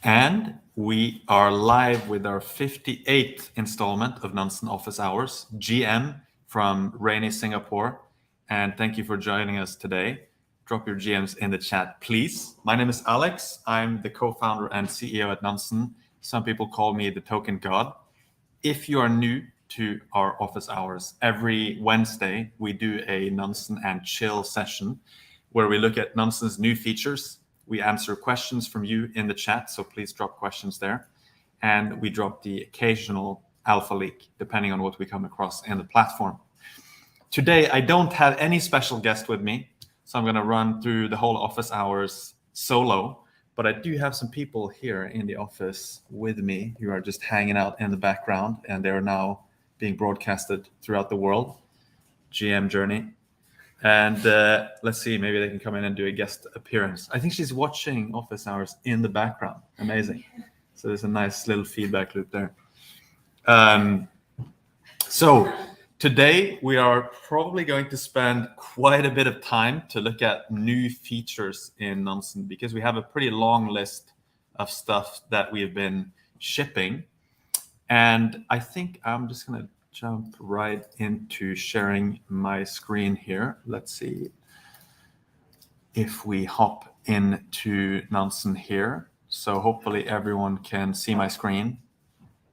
And we are live with our 58th installment of Nansen Office Hours, GM from rainy Singapore. And thank you for joining us today. Drop your GMs in the chat, please. My name is Alex. I'm the co-founder and CEO at Nansen. Some people call me the token god. If you are new to our office hours, every Wednesday, we do a Nansen and chill session where we look at Nansen's new features. We answer questions from you in the chat, so please drop questions there. And we drop the occasional alpha leak, depending on what we come across in the platform. Today, I don't have any special guest with me, so I'm going to run through the whole office hours solo. But I do have some people here in the office with me who are just hanging out in the background, and they're now being broadcasted throughout the world. GM Journey. And let's see, maybe they can come in and do a guest appearance. I think she's watching office hours in the background. Amazing. So there's a nice little feedback loop there. So today we are probably going to spend quite a bit of time to look at new features in Nansen, because we have a pretty long list of stuff that we have been shipping. And I think I'm just going to jump right into sharing my screen here. Let's see if we hop into Nansen here. So hopefully everyone can see my screen.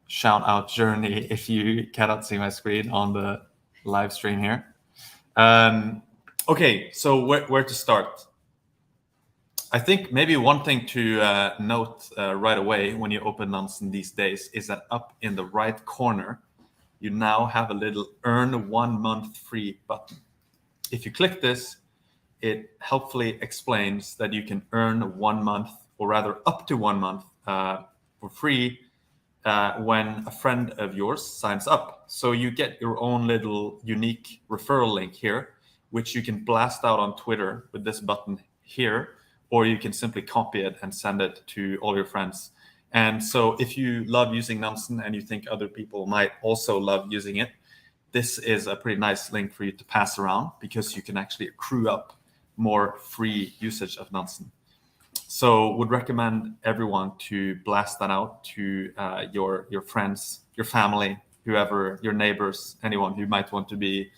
Shout out Journey if you cannot see my screen on the live stream here. Okay, so where to start? I think maybe one thing to note right away when you open Nansen these days is that up in the right corner, you now have a little earn 1 month free button. If you click this, it helpfully explains that you can earn 1 month, or rather up to 1 month for free when a friend of yours signs up. So you get your own little unique referral link here, which you can blast out on Twitter with this button here, or you can simply copy it and send it to all your friends. And so if you love using Nansen and you think other people might also love using it, this is a pretty nice link for you to pass around, because you can actually accrue up more free usage of Nansen. So would recommend everyone to blast that out to your friends, your family, whoever, your neighbors, anyone who might want to be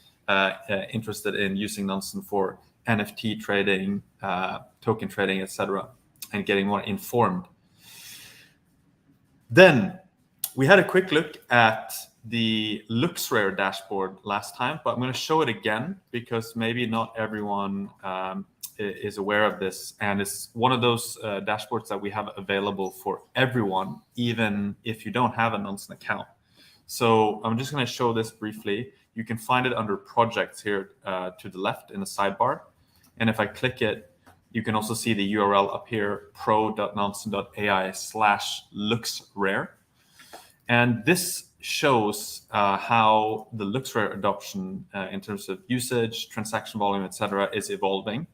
interested in using Nansen for NFT trading, token trading, etc., and getting more informed. Then we had a quick look at the LooksRare dashboard last time, but I'm going to show it again because maybe not everyone is aware of this. And it's one of those dashboards that we have available for everyone, even if you don't have a Nansen account. So I'm just going to show this briefly. You can find it under projects here to the left in the sidebar. And if I click it, you can also see the URL up here, pro.nansen.ai/looksrare. And this shows how the LooksRare adoption in terms of usage, transaction volume, etc., is evolving.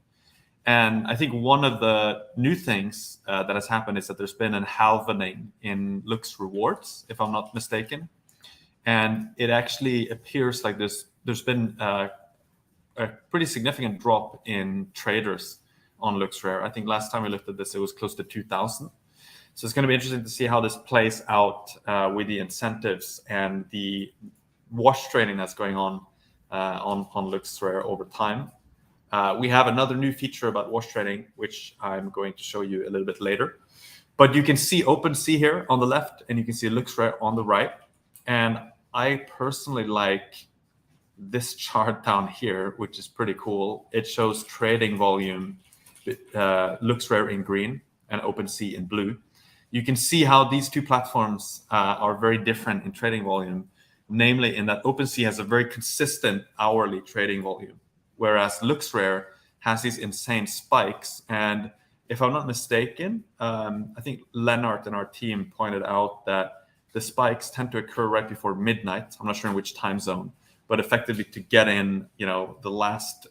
And I think one of the new things that has happened is that there's been a halvening in Looks rewards, if I'm not mistaken. And it actually appears like there's been a pretty significant drop in traders on LooksRare. I think last time we looked at this, it was close to 2,000. So it's going to be interesting to see how this plays out with the incentives and the wash trading that's going on LooksRare over time. We have another new feature about wash trading, which I'm going to show you a little bit later. But you can see OpenSea here on the left, and you can see LooksRare on the right. And I personally like this chart down here, which is pretty cool. It shows trading volume, LooksRare in green and OpenSea in blue. You can see how these two platforms are very different in trading volume, namely in that OpenSea has a very consistent hourly trading volume, whereas LooksRare has these insane spikes. And if I'm not mistaken, I think Lennart and our team pointed out that the spikes tend to occur right before midnight. I'm not sure in which time zone, but effectively to get in, the last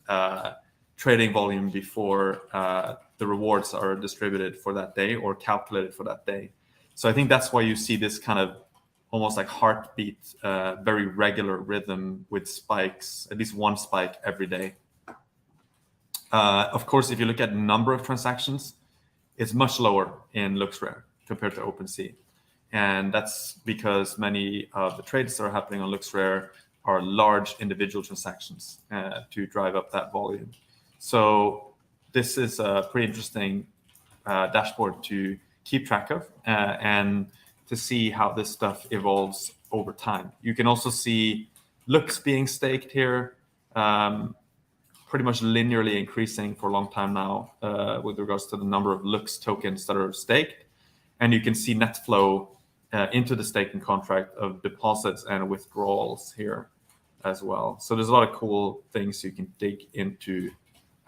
trading volume before the rewards are distributed for that day or calculated for that day. So I think that's why you see this kind of almost like heartbeat, very regular rhythm with spikes, at least one spike every day. Of course, if you look at number of transactions, it's much lower in LooksRare. compared to OpenSea. And that's because many of the trades that are happening on LooksRare are large individual transactions to drive up that volume. So this is a pretty interesting dashboard to keep track of and to see how this stuff evolves over time. You can also see looks being staked here, pretty much linearly increasing for a long time now with regards to the number of looks tokens that are staked. And you can see net flow into the staking contract of deposits and withdrawals here as well. So there's a lot of cool things you can dig into,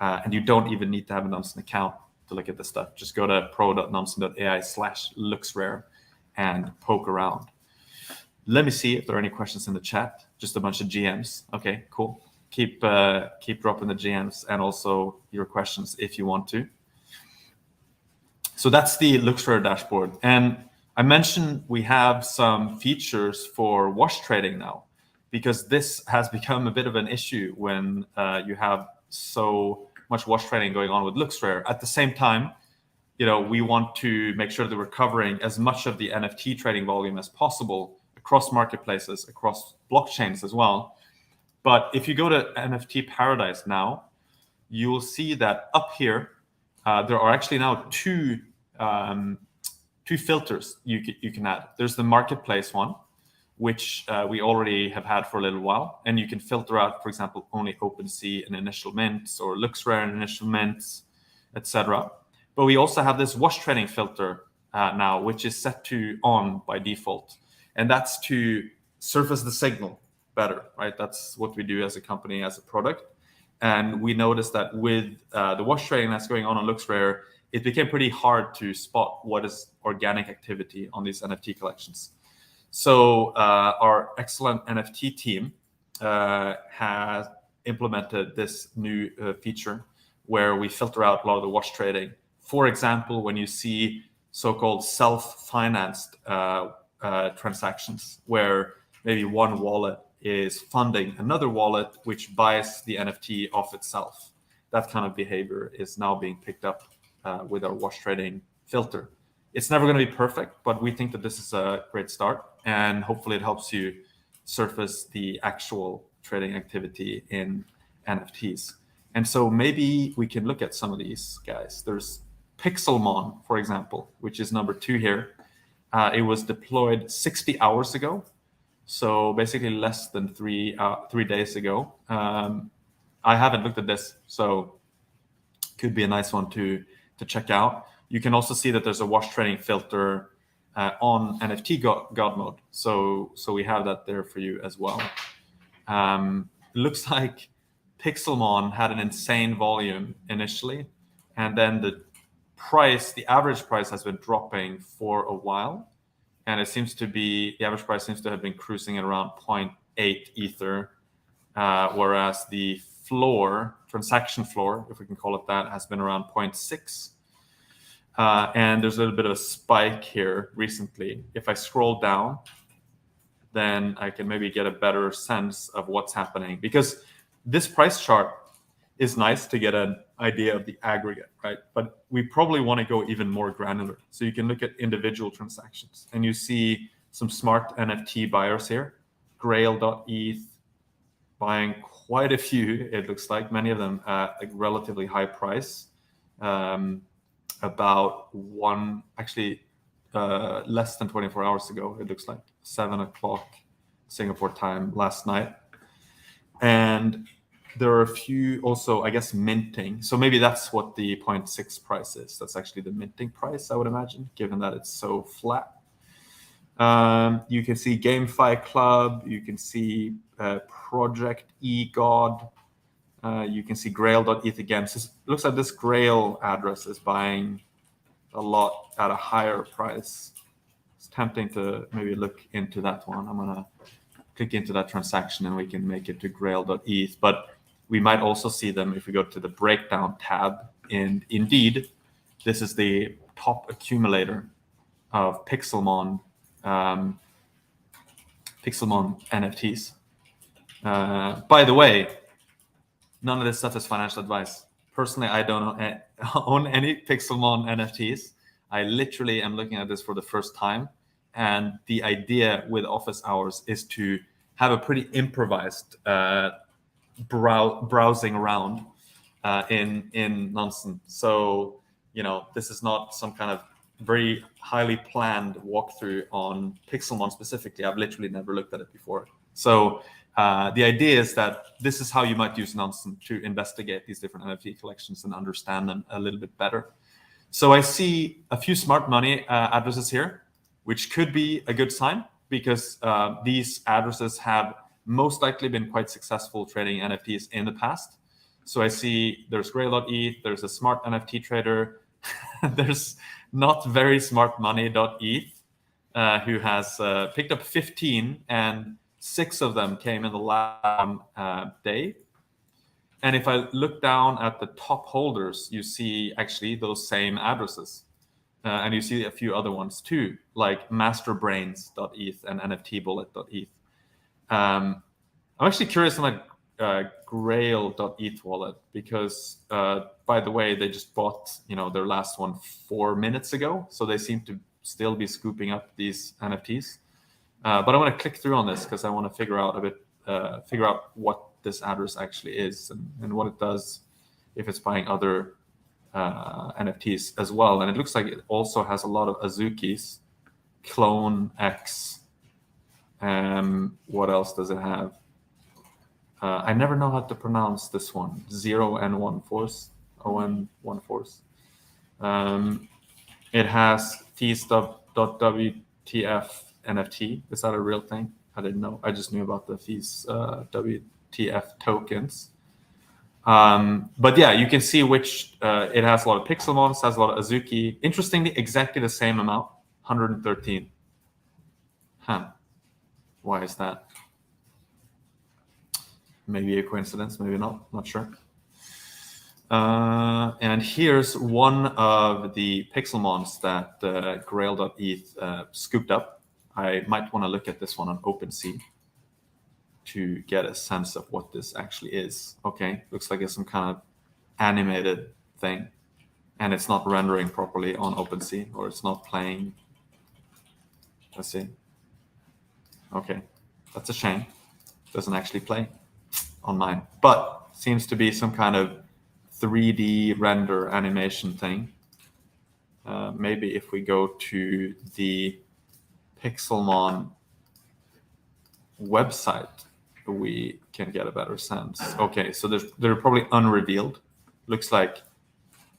and you don't even need to have a Nansen account to look at this stuff. Just go to pro.nansen.ai/looksrare and poke around. Let me see if there are any questions in the chat. Just a bunch of GMs. Okay, cool. Keep dropping the GMs and also your questions if you want to. So that's the LooksRare dashboard. And I mentioned we have some features for wash trading now, because this has become a bit of an issue when you have so much wash trading going on with LooksRare. At the same time, we want to make sure that we're covering as much of the NFT trading volume as possible across marketplaces, across blockchains as well. But if you go to NFT Paradise now, you will see that up here, there are actually now two filters you can add. There's the marketplace one, which we already have had for a little while. And you can filter out, for example, only OpenSea and initial mints, or LooksRare and initial mints, etc. But we also have this wash trading filter now, which is set to on by default. And that's to surface the signal better, right? That's what we do as a company, as a product. And we noticed that with the wash trading that's going on LooksRare, it became pretty hard to spot what is organic activity on these NFT collections. So our excellent NFT team has implemented this new feature where we filter out a lot of the wash trading. For example, when you see so-called self-financed transactions, where maybe one wallet is funding another wallet which buys the NFT off itself. That kind of behavior is now being picked up with our wash trading filter. It's never going to be perfect, but we think that this is a great start, and hopefully it helps you surface the actual trading activity in NFTs. And so maybe we can look at some of these guys. There's Pixelmon, for example, which is number 2 here. It was deployed 60 hours ago. So basically less than 3 days ago. I haven't looked at this, so could be a nice one to check out. You can also see that there's a wash trading filter on NFT God mode. So we have that there for you as well. It looks like Pixelmon had an insane volume initially, and then the average price has been dropping for a while. And the average price seems to have been cruising at around 0.8 Ether, whereas the transaction floor, if we can call it that, has been around 0.6. And there's a little bit of a spike here recently. If I scroll down, then I can maybe get a better sense of what's happening. Because this price chart is nice to get an idea of the aggregate, right? But we probably want to go even more granular. So you can look at individual transactions, and you see some smart NFT buyers here. Grail.eth buying quite a few, it looks like, many of them at a relatively high price. Less than 24 hours ago, it looks like 7 o'clock Singapore time last night. And there are a few also, I guess, minting. So maybe that's what the 0.6 price is. That's actually the minting price, I would imagine, given that it's so flat. You can see GameFi Club. You can see Project eGod. You can see Grail.eth again. So it looks like this Grail address is buying a lot at a higher price. It's tempting to maybe look into that one. I'm going to click into that transaction and we can make it to Grail.eth. But we might also see them if we go to the breakdown tab. And indeed, this is the top accumulator of Pixelmon NFTs. By the way, none of this stuff is financial advice. Personally, I don't own any Pixelmon NFTs. I literally am looking at this for the first time. And the idea with office hours is to have a pretty improvised browsing around in Nansen. So, this is not some kind of very highly planned walkthrough on Pixelmon specifically. I've literally never looked at it before. So the idea is that this is how you might use Nansen to investigate these different NFT collections and understand them a little bit better. So I see a few smart money addresses here, which could be a good sign, because these addresses have most likely been quite successful trading NFTs in the past. So I see there's Grail.eth, there's a smart NFT trader, there's not very smart money.eth, who has picked up 15, and 6 of them came in the last day. And if I look down at the top holders, you see actually those same addresses. And you see a few other ones too, like masterbrains.eth and nftbullet.eth. I'm actually curious on that grail.eth wallet, because by the way, they just bought their last one 4 minutes ago, so they seem to still be scooping up these NFTs. But I want to click through on this because I want to figure out what this address actually is and what it does if it's buying other NFTs as well. And it looks like it also has a lot of Azukis, Clonex. What else does it have? I never know how to pronounce this one. 0n1force, ON1force. It has fees.wtf NFT. Is that a real thing? I didn't know. I just knew about the fees WTF tokens. But yeah, you can see which it has a lot of Pixelmons, has a lot of Azuki. Interestingly, exactly the same amount, 113. Huh. Why is that? Maybe a coincidence, maybe not sure. And here's one of the Pixelmons that Grail.eth scooped up. I might want to look at this one on OpenSea to get a sense of what this actually is. Okay, looks like it's some kind of animated thing, and it's not rendering properly on OpenSea, or it's not playing. Let's see. Okay, that's a shame. Doesn't actually play on mine, but seems to be some kind of 3D render animation thing. Maybe if we go to the Pixelmon website, we can get a better sense. Okay, so they're probably unrevealed. Looks like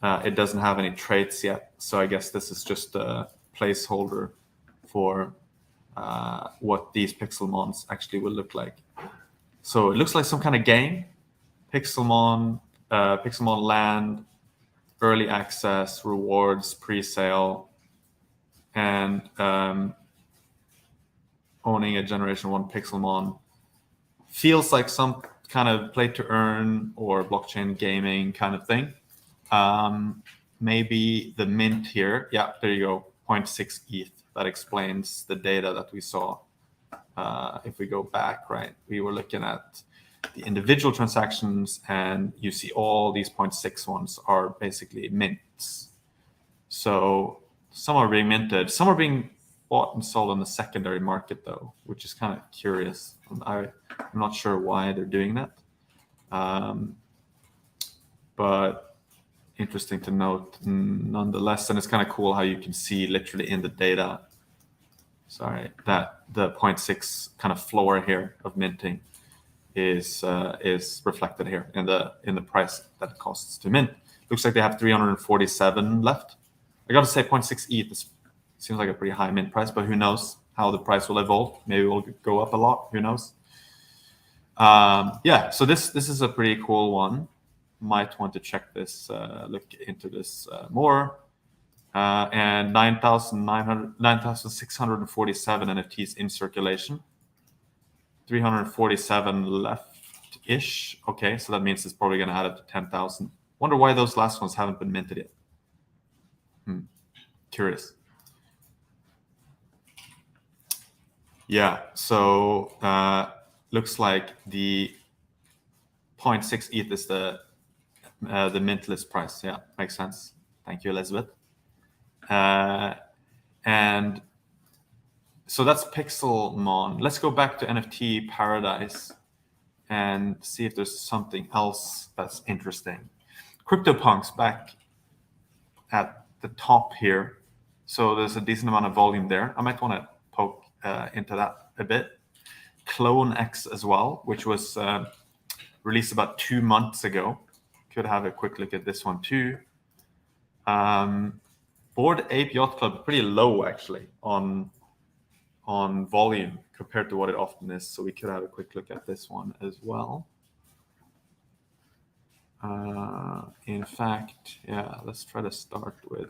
it doesn't have any traits yet, so I guess this is just a placeholder for what these Pixelmons actually will look like. So it looks like some kind of game. Pixelmon Land, early access, rewards, pre-sale, and owning a Generation 1 Pixelmon. Feels like some kind of play to earn or blockchain gaming kind of thing. Maybe the mint here. Yeah, there you go. 0.6 ETH. That explains the data that we saw. If we go back, right, we were looking at the individual transactions, and you see all these 0.6 ones are basically mints. So some are being minted, some are being bought and sold on the secondary market, though, which is kind of curious. I'm not sure why they're doing that, but interesting to note nonetheless. And it's kind of cool how you can see literally in the data, that the 0.6 kind of floor here of minting is reflected here in the price that it costs to mint. Looks like they have 347 left. I got to say 0.6 ETH seems like a pretty high mint price, but who knows how the price will evolve. Maybe it will go up a lot. Who knows? Yeah, so this is a pretty cool one. Might want to check this, look into this more. And 9,647 NFTs in circulation. 347 left-ish. Okay, so that means it's probably going to add up to 10,000. Wonder why those last ones haven't been minted yet. Curious. Yeah, so looks like the 0.6 ETH is the mint list price. Yeah, makes sense. Thank you, Elizabeth. And so that's Pixelmon. Let's go back to NFT Paradise and see if there's something else that's interesting. CryptoPunks back at the top here. So there's a decent amount of volume there. I might want to poke into that a bit. Clonex as well, which was released about 2 months ago. Could have a quick look at this one too. Bored Ape Yacht Club, pretty low actually on volume compared to what it often is. So we could have a quick look at this one as well. In fact, yeah, let's try to start with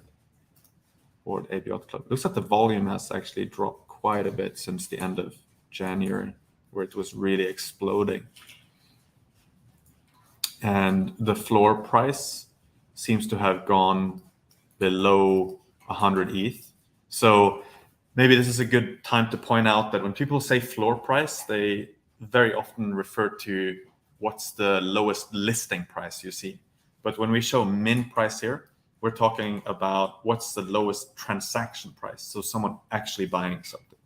Bored Ape Yacht Club. Looks like the volume has actually dropped quite a bit since the end of January, where it was really exploding. And the floor price seems to have gone below 100 ETH. So maybe this is a good time to point out that when people say floor price, they very often refer to what's the lowest listing price you see. But when we show min price here, we're talking about what's the lowest transaction price. So someone actually buying something.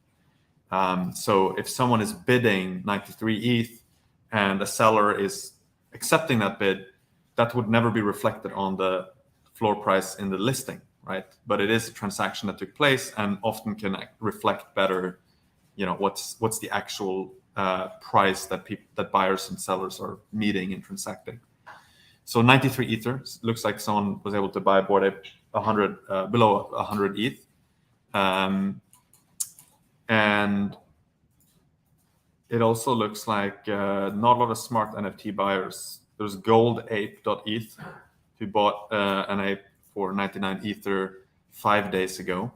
So if someone is bidding 93 ETH and a seller is accepting that bid, that would never be reflected on the floor price in the listing, right? But it is a transaction that took place and often can reflect better, what's the actual price that buyers and sellers are meeting and transacting. So 93 Ether looks like someone was able to buy Bored Ape 100 below 100 ETH, and it also looks like not a lot of smart NFT buyers. There's goldape.eth who bought an ape for 99 Ether 5 days ago.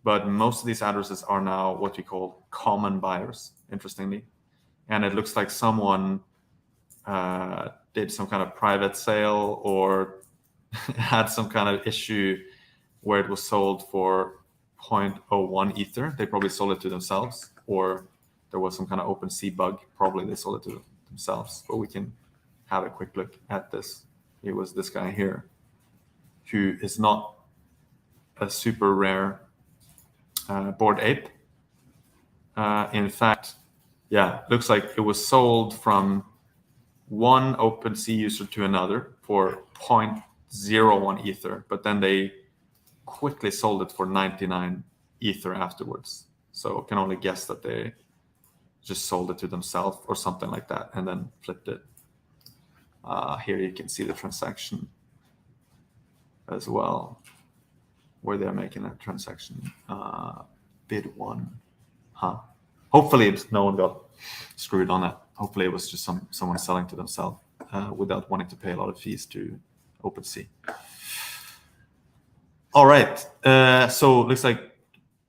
But most of these addresses are now what we call common buyers, interestingly. And it looks like someone did some kind of private sale or had some kind of issue where it was sold for 0.01 Ether. They probably sold it to themselves, or there was some kind of OpenSea bug. Probably they sold it to themselves. But we can have a quick look at this. It was this guy here, who is not a super rare Bored Ape. In fact, yeah, looks like it was sold from one OpenSea user to another for 0.01 Ether, but then they quickly sold it for 99 Ether afterwards. So I can only guess that they just sold it to themselves or something like that and then flipped it. Here you can see the transaction as well, where they're making that transaction. Bid one. Hopefully no one got screwed on that. Hopefully it was just someone selling to themselves without wanting to pay a lot of fees to OpenSea. All right. So it looks like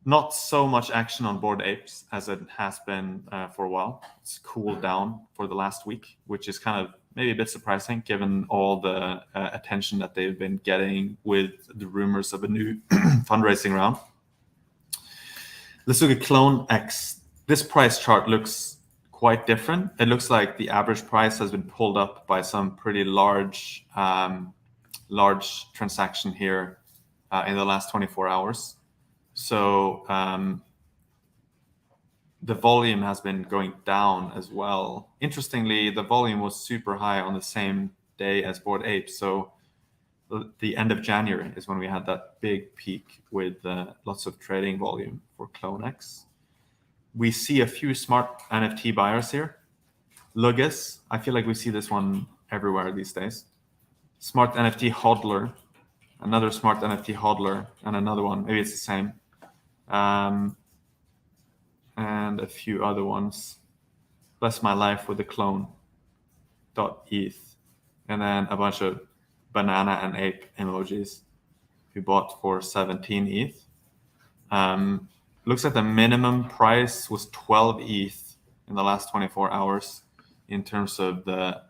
not so much action on Bored Apes as it has been for a while. It's cooled down for the last week, which is kind of maybe a bit surprising given all the attention that they've been getting with the rumors of a new fundraising round. Let's look at Clonex. This price chart looks quite different. It looks like the average price has been pulled up by some pretty large transaction here in the last 24 hours. So the volume has been going down as well. Interestingly, the volume was super high on the same day as Bored Ape. So the end of January is when we had that big peak with lots of trading volume for Clonex. We see a few smart NFT buyers here. Lugus, I feel like we see this one everywhere these days. Smart NFT hodler, another smart NFT hodler, and another one. Maybe it's the same. And a few other ones. Bless my life with the clone.eth. And then a bunch of banana and ape emojis who bought for 17 ETH. Looks like the minimum price was 12 ETH in the last 24 hours in terms of the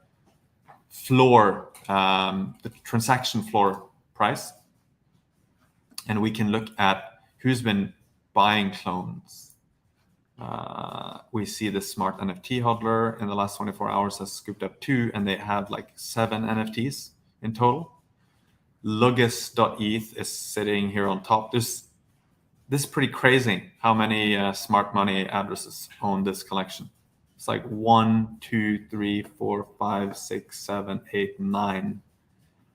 floor, the transaction floor price. And we can look at who's been buying clones. We see the smart NFT hodler in the last 24 hours has scooped up 2, and they have like 7 NFTs in total. Lugis.eth is sitting here on top. This is pretty crazy how many smart money addresses own this collection. It's like 1, 2, 3, 4, 5, 6, 7, 8, 9,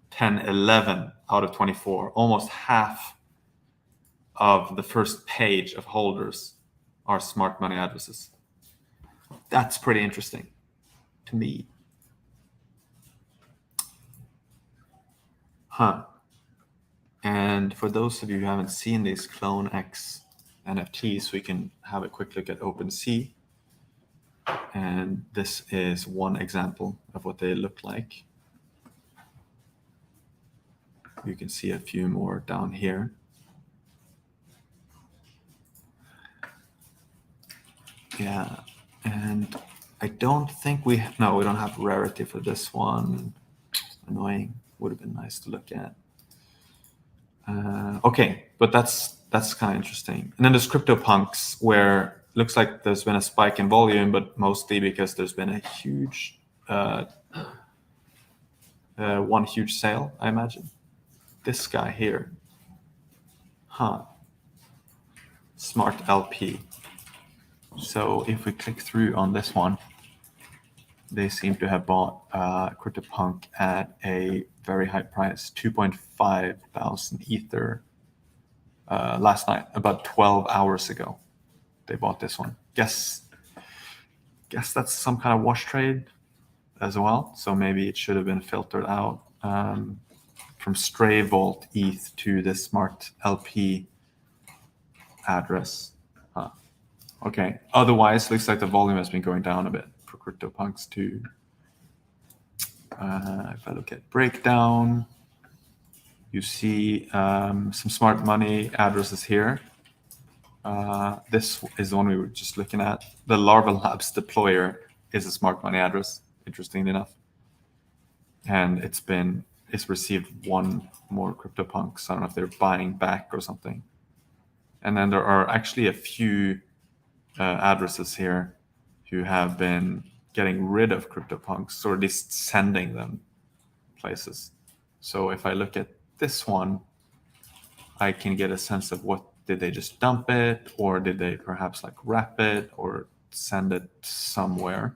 10, 11 out of 24. Almost half of the first page of holders are smart money addresses. That's pretty interesting to me. And for those of you who haven't seen these Clonex NFTs, we can have a quick look at OpenSea. And this is one example of what they look like. You can see a few more down here. Yeah, and I don't think we don't have rarity for this one. Annoying. Would have been nice to look at. Okay, but that's kind of interesting. And then there's CryptoPunks, where it looks like there's been a spike in volume, but mostly because there's been a huge one huge sale, I imagine. This guy here. Smart LP. So if we click through on this one, they seem to have bought CryptoPunk at a very high price, 2.5 thousand Ether last night, about 12 hours ago. They bought this one. Guess that's some kind of wash trade as well. So maybe it should have been filtered out from Stray Vault ETH to the Smart LP address. Okay. Otherwise, looks like the volume has been going down a bit for CryptoPunks too. If I look at breakdown, you see some smart money addresses here. This is the one we were just looking at. The Larva Labs deployer is a smart money address, interestingly enough. And it's received one more CryptoPunks. I don't know if they're buying back or something. And then there are actually a few addresses here who have been getting rid of CryptoPunks, or at least sending them places. So if I look at this one, I can get a sense of what, did they just dump it, or did they perhaps like wrap it or send it somewhere?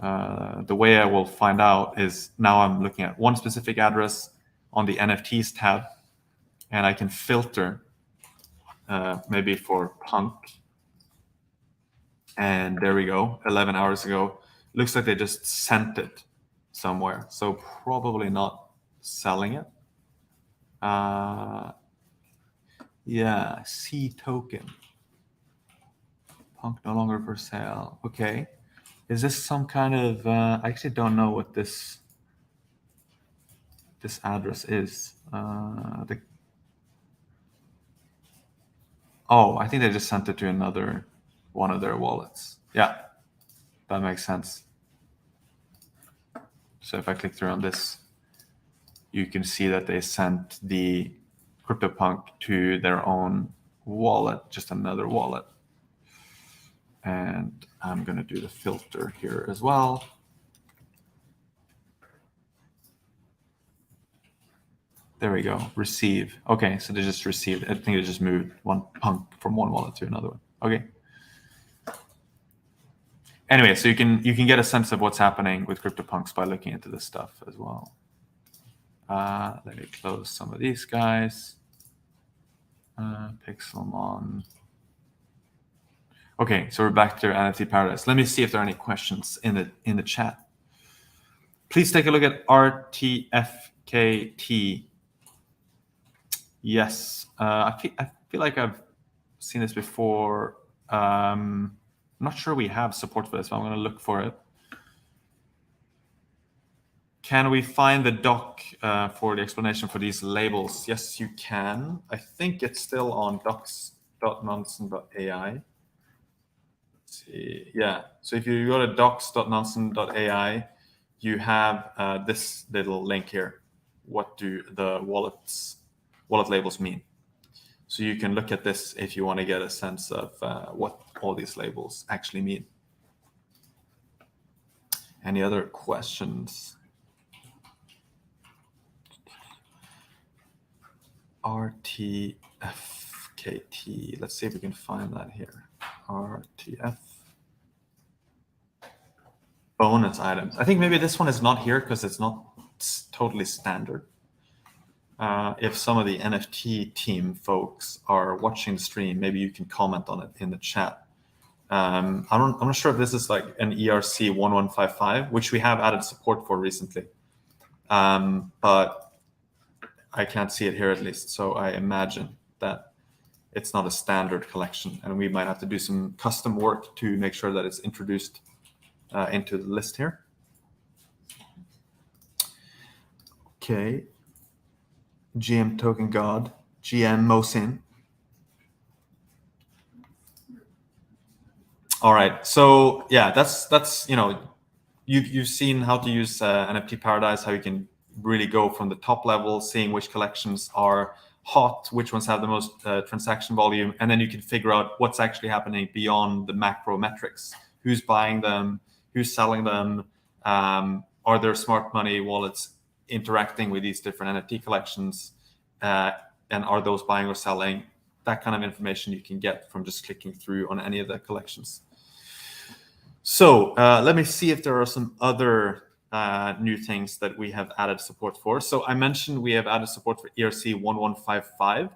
The way I will find out is now I'm looking at one specific address on the NFTs tab, and I can filter maybe for punk. And there we go, 11 hours ago. Looks like they just sent it somewhere. So probably not selling it. Yeah, C token. Punk no longer for sale. Okay. Is this some kind of, I actually don't know what this address is. I think they just sent it to another one of their wallets. Yeah, that makes sense. So if I click through on this, you can see that they sent the CryptoPunk to their own wallet, just another wallet. And I'm going to do the filter here as well. There we go. Receive. Okay, so they just received. I think they just moved one punk from one wallet to another one. Okay. Anyway, so you can get a sense of what's happening with CryptoPunks by looking into this stuff as well. Let me close some of these guys. Pixelmon. Okay, so we're back to NFT Paradise. Let me see if there are any questions in the chat. Please take a look at RTFKT. Yes, I feel like I've seen this before. I'm not sure we have support for this, but I'm going to look for it. Can we find the doc for the explanation for these labels? Yes, you can. I think it's still on docs.nansen.ai. Let's see. Yeah, so if you go to docs.nansen.ai, you have this little link here. What do the wallet labels mean? So you can look at this if you want to get a sense of what all these labels actually mean. Any other questions? RTFKT. Let's see if we can find that here. RTF. Bonus items. I think maybe this one is not here because it's not totally standard. If some of the NFT team folks are watching the stream, maybe you can comment on it in the chat. I'm not sure if this is like an ERC 1155, which we have added support for recently. But I can't see it here at least. So I imagine that it's not a standard collection, and we might have to do some custom work to make sure that it's introduced into the list here. Okay. GM Token God, GM Mosin. All right. So yeah, that's you've seen how to use NFT Paradise, how you can really go from the top level, seeing which collections are hot, which ones have the most transaction volume, and then you can figure out what's actually happening beyond the macro metrics. Who's buying them? Who's selling them? Are there smart money wallets interacting with these different NFT collections? And are those buying or selling? That kind of information you can get from just clicking through on any of the collections. So let me see if there are some other new things that we have added support for. So I mentioned we have added support for ERC 1155.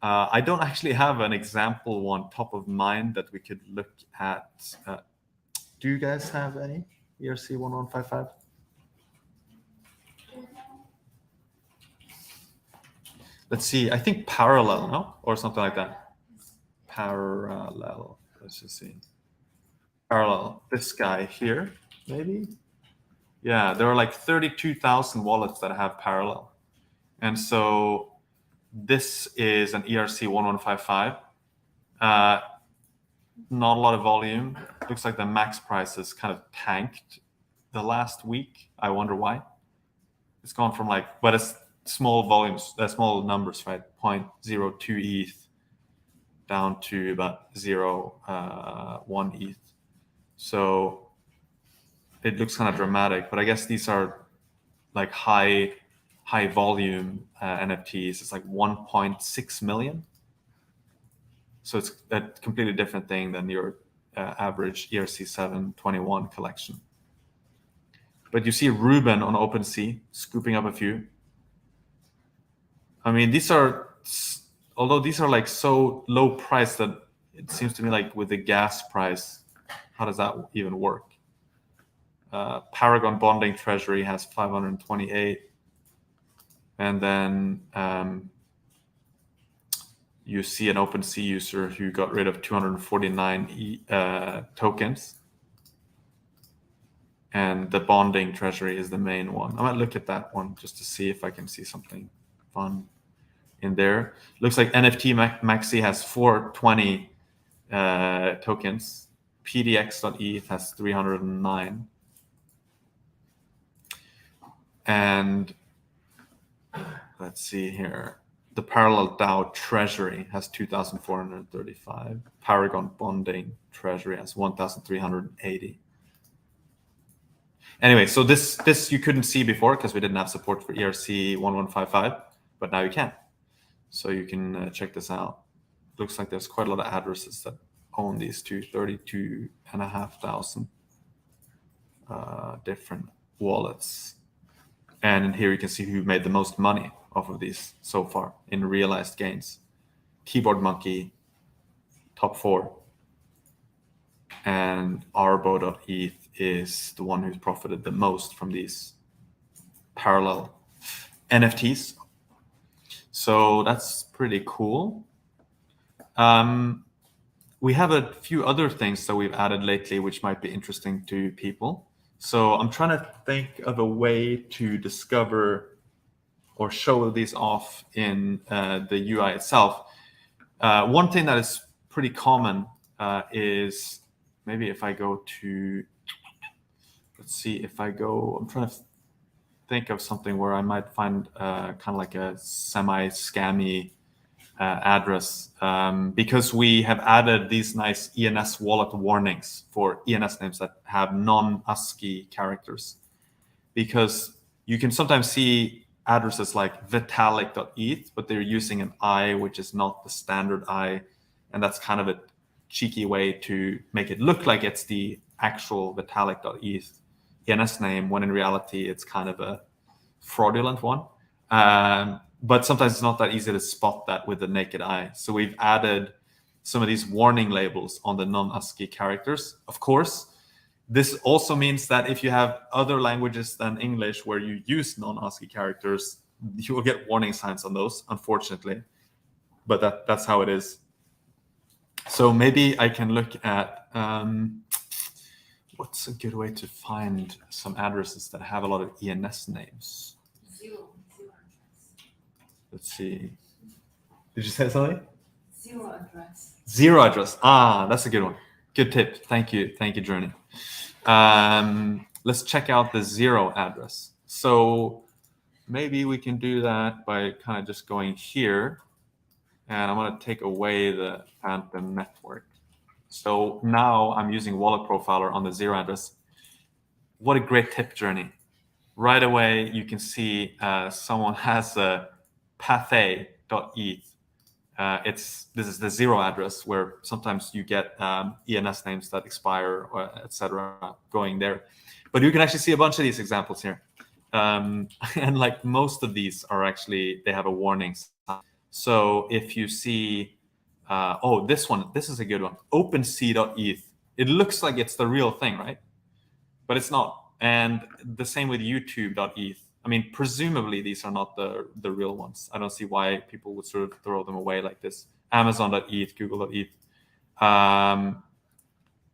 I don't actually have an example one top of mind that we could look at. Do you guys have any ERC 1155? Let's see. I think parallel, no? Or something like that. Parallel. Let's just see. Parallel. This guy here, maybe? Yeah, there are like 32,000 wallets that have parallel. And so this is an ERC 1155. Not a lot of volume. Looks like the max price has kind of tanked the last week. I wonder why. It's gone from like, but it's small volumes, small numbers, right? 0.02 ETH down to about 0.1 ETH. So it looks kind of dramatic, but I guess these are like high volume NFTs. It's like 1.6 million. So it's a completely different thing than your average ERC 721 collection. But you see Ruben on OpenSea scooping up a few. I mean, these are, although these are like so low price that it seems to me like with the gas price, how does that even work? Paragon Bonding Treasury has 528. And then you see an OpenSea user who got rid of 249 tokens. And the Bonding Treasury is the main one. I might look at that one just to see if I can see something fun in there. Looks like NFT Maxi has 420 tokens. PDX.ETH has 309. And let's see here. The Parallel DAO Treasury has 2,435. Paragon Bonding Treasury has 1,380. Anyway, so this you couldn't see before because we didn't have support for ERC 1155, but now you can. So you can check this out. Looks like there's quite a lot of addresses that own these 32,500 different wallets. And here you can see who made the most money off of these so far in realized gains. Keyboard Monkey, top 4. And Arbo.eth is the one who's profited the most from these parallel NFTs. So that's pretty cool. We have a few other things that we've added lately, which might be interesting to people. So I'm trying to think of a way to discover or show these off in the UI itself. One thing that is pretty common is maybe if I go to, let's see, if I go, I'm trying to think of something where I might find kind of like a semi-scammy address, because we have added these nice ENS wallet warnings for ENS names that have non-ASCII characters. Because you can sometimes see addresses like vitalik.eth, but they're using an I, which is not the standard I. And that's kind of a cheeky way to make it look like it's the actual vitalik.eth ENS name, when in reality, it's kind of a fraudulent one. But sometimes it's not that easy to spot that with the naked eye. So we've added some of these warning labels on the non-ASCII characters. Of course, this also means that if you have other languages than English where you use non-ASCII characters, you will get warning signs on those, unfortunately. But that's how it is. So maybe I can look at what's a good way to find some addresses that have a lot of ENS names. Zero Let's see. Did you say something? Zero address. Zero address. Ah, that's a good one. Good tip. Thank you, Journey. Let's check out the zero address. So maybe we can do that by kind of just going here, and I'm going to take away the Phantom network. So now I'm using Wallet Profiler on the zero address. What a great tip, Journey. Right away, you can see someone has a pathe.eth. This is the zero address where sometimes you get ENS names that expire, etc. going there. But you can actually see a bunch of these examples here. And like most of these are actually, they have a warning sign. So if you see, this is a good one, OpenSea.eth. It looks like it's the real thing, right? But it's not. And the same with YouTube.eth. I mean, presumably these are not the real ones. I don't see why people would sort of throw them away like this. Amazon.eth, Google.eth.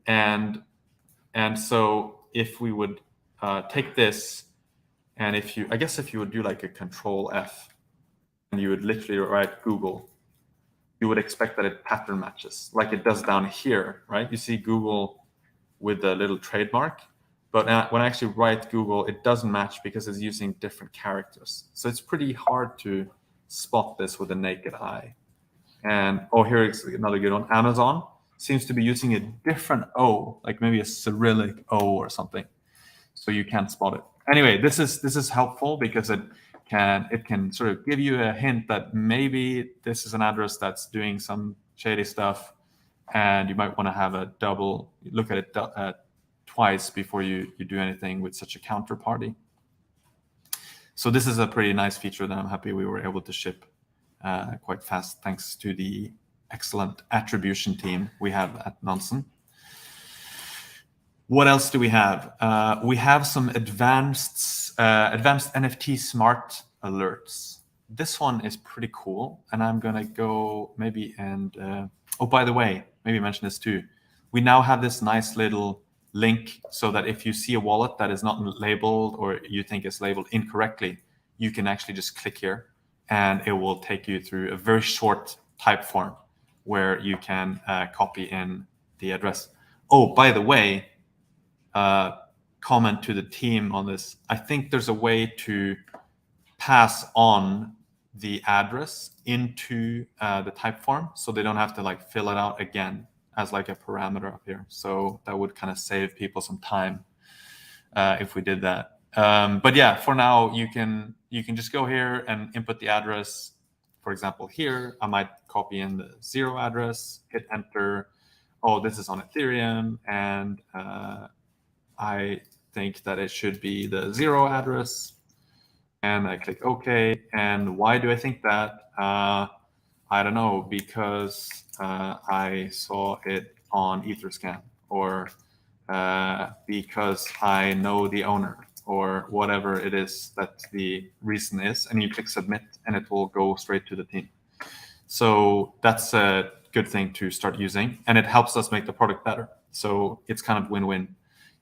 And so if we would take this, and if you would do like a Control F, and you would literally write Google, you would expect that it pattern matches like it does down here, right? You see Google with the little trademark. But when I actually write Google, it doesn't match because it's using different characters. So it's pretty hard to spot this with the naked eye. And here's another good one. Amazon seems to be using a different O, like maybe a Cyrillic O or something. So you can't spot it. Anyway, this is helpful because it can sort of give you a hint that maybe this is an address that's doing some shady stuff, and you might want to have a double look at it twice before you do anything with such a counterparty. So this is a pretty nice feature that I'm happy we were able to ship quite fast, thanks to the excellent attribution team we have at Nansen. What else do we have? We have some advanced NFT smart alerts. This one is pretty cool, and I'm gonna go maybe and by the way, maybe mention this too. We now have this nice little link so that if you see a wallet that is not labeled or you think is labeled incorrectly, you can actually just click here and it will take you through a very short type form where you can copy in the address. Oh, by the way, comment to the team on this. I think there's a way to pass on the address into the type form so they don't have to like fill it out again as like a parameter up here. So that would kind of save people some time if we did that. But yeah, for now, you can just go here and input the address. For example, here, I might copy in the zero address, hit enter. Oh, this is on Ethereum, and I think that it should be the zero address. And I click OK. And why do I think that? I don't know, because I saw it on Etherscan, or because I know the owner, or whatever it is that the reason is. And you click submit and it will go straight to the team. So that's a good thing to start using, and it helps us make the product better. So it's kind of win-win.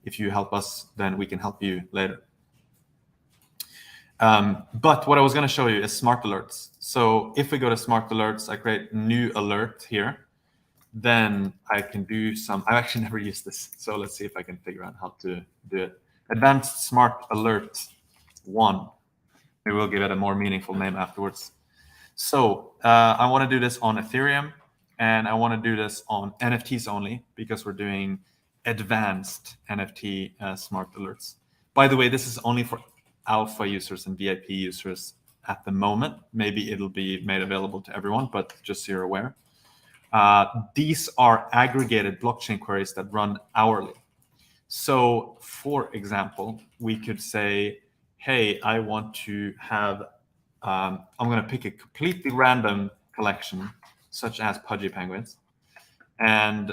If you help us, then we can help you later. But what I was going to show you is smart alerts. So if we go to smart alerts, I create new alert here. Then I can do some, I've actually never used this. So let's see if I can figure out how to do it. Advanced Smart Alert 1. Maybe we'll give it a more meaningful name afterwards. So I want to do this on Ethereum, and I want to do this on NFTs only because we're doing advanced NFT smart alerts. By the way, this is only for alpha users and VIP users. at the moment. Maybe it'll be made available to everyone, but just so you're aware. These are aggregated blockchain queries that run hourly. So, for example, we could say, hey, I want to have, I'm going to pick a completely random collection, such as pudgy penguins. And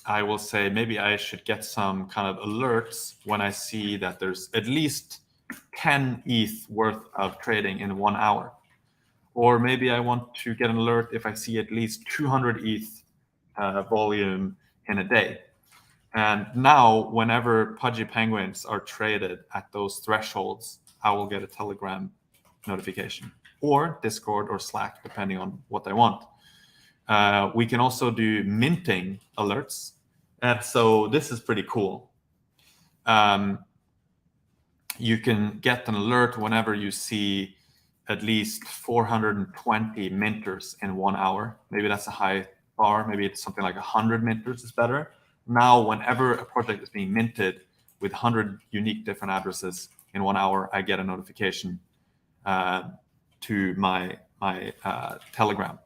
I will say, maybe I should get some kind of alerts when I see that there's at least 10 ETH worth of trading in 1 hour. Or maybe I want to get an alert if I see at least 200 ETH volume in a day. And now, whenever pudgy penguins are traded at those thresholds, I will get a Telegram notification, or Discord or Slack, depending on what I want. We can also do minting alerts. And so this is pretty cool. You can get an alert whenever you see at least 420 minters in 1 hour. Maybe that's a high bar. Maybe it's something like 100 minters is better. Now, whenever a project is being minted with 100 unique different addresses in 1 hour, I get a notification to my Telegram.